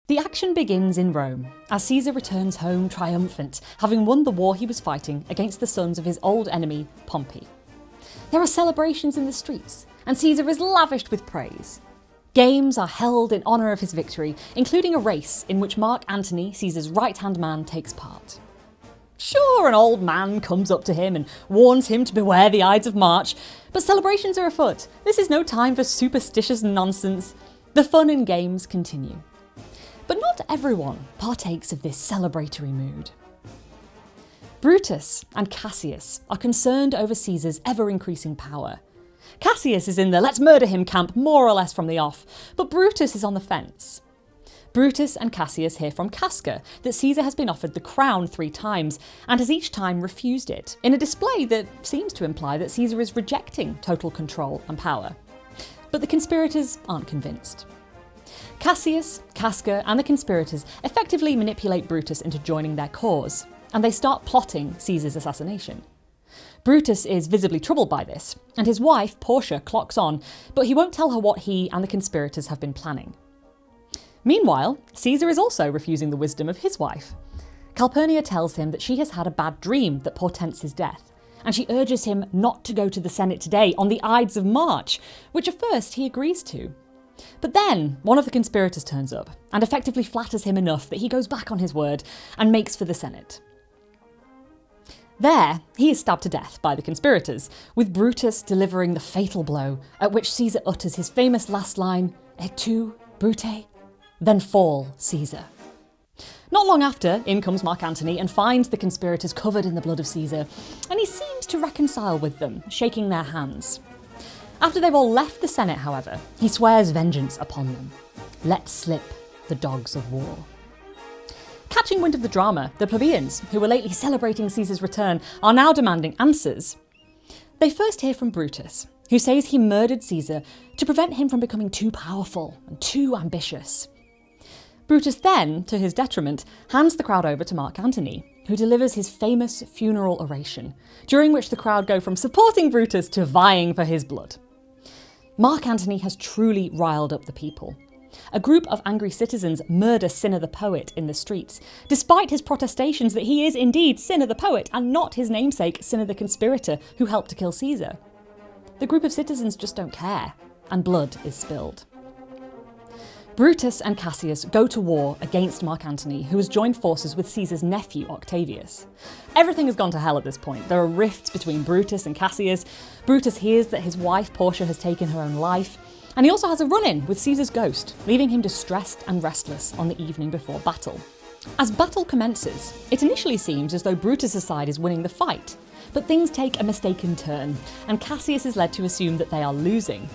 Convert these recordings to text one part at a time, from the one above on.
The action begins in Rome, as Caesar returns home triumphant, having won the war he was fighting against the sons of his old enemy, Pompey. There are celebrations in the streets, and Caesar is lavished with praise. Games are held in honour of his victory, including a race in which Mark Antony, Caesar's right-hand man, takes part. Sure, an old man comes up to him and warns him to beware the Ides of March, but celebrations are afoot. This is no time for superstitious nonsense. The fun and games continue. But not everyone partakes of this celebratory mood. Brutus and Cassius are concerned over Caesar's ever-increasing power. Cassius is in the let's murder him camp more or less from the off, but Brutus is on the fence. Brutus and Cassius hear from Casca that Caesar has been offered the crown 3 times and has each time refused it, in a display that seems to imply that Caesar is rejecting total control and power. But the conspirators aren't convinced. Cassius, Casca, and the conspirators effectively manipulate Brutus into joining their cause, and they start plotting Caesar's assassination. Brutus is visibly troubled by this, and his wife, Portia, clocks on, but he won't tell her what he and the conspirators have been planning. Meanwhile, Caesar is also refusing the wisdom of his wife. Calpurnia tells him that she has had a bad dream that portends his death, and she urges him not to go to the Senate today on the Ides of March, which at first he agrees to. But then one of the conspirators turns up and effectively flatters him enough that he goes back on his word and makes for the Senate. There, he is stabbed to death by the conspirators, with Brutus delivering the fatal blow, at which Caesar utters his famous last line, "Et tu, Brute? Then fall, Caesar." Not long after, in comes Mark Antony and finds the conspirators covered in the blood of Caesar, and he seems to reconcile with them, shaking their hands. After they've all left the Senate, however, he swears vengeance upon them. Let slip the dogs of war. Catching wind of the drama, the plebeians, who were lately celebrating Caesar's return, are now demanding answers. They first hear from Brutus, who says he murdered Caesar to prevent him from becoming too powerful and too ambitious. Brutus then, to his detriment, hands the crowd over to Mark Antony, who delivers his famous funeral oration, during which the crowd go from supporting Brutus to vying for his blood. Mark Antony has truly riled up the people. A group of angry citizens murder Cinna the poet in the streets, despite his protestations that he is indeed Cinna the poet and not his namesake Cinna the conspirator who helped to kill Caesar. The group of citizens just don't care, and blood is spilled. Brutus and Cassius go to war against Mark Antony, who has joined forces with Caesar's nephew, Octavius. Everything has gone to hell at this point. There are rifts between Brutus and Cassius. Brutus hears that his wife, Portia, has taken her own life. And he also has a run-in with Caesar's ghost, leaving him distressed and restless on the evening before battle. As battle commences, it initially seems as though Brutus' side is winning the fight. But things take a mistaken turn, and Cassius is led to assume that they are losing.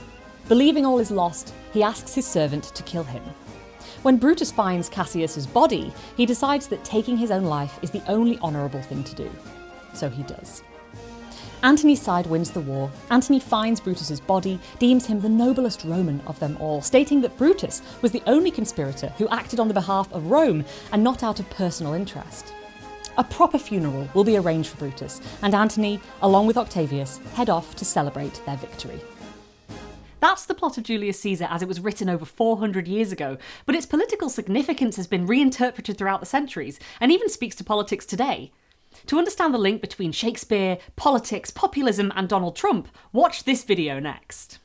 Believing all is lost, he asks his servant to kill him. When Brutus finds Cassius's body, he decides that taking his own life is the only honourable thing to do. So he does. Antony's side wins the war. Antony finds Brutus's body, deems him the noblest Roman of them all, stating that Brutus was the only conspirator who acted on the behalf of Rome and not out of personal interest. A proper funeral will be arranged for Brutus, and Antony, along with Octavius, head off to celebrate their victory. That's the plot of Julius Caesar as it was written over 400 years ago, but its political significance has been reinterpreted throughout the centuries, and even speaks to politics today. To understand the link between Shakespeare, politics, populism, and Donald Trump, watch this video next.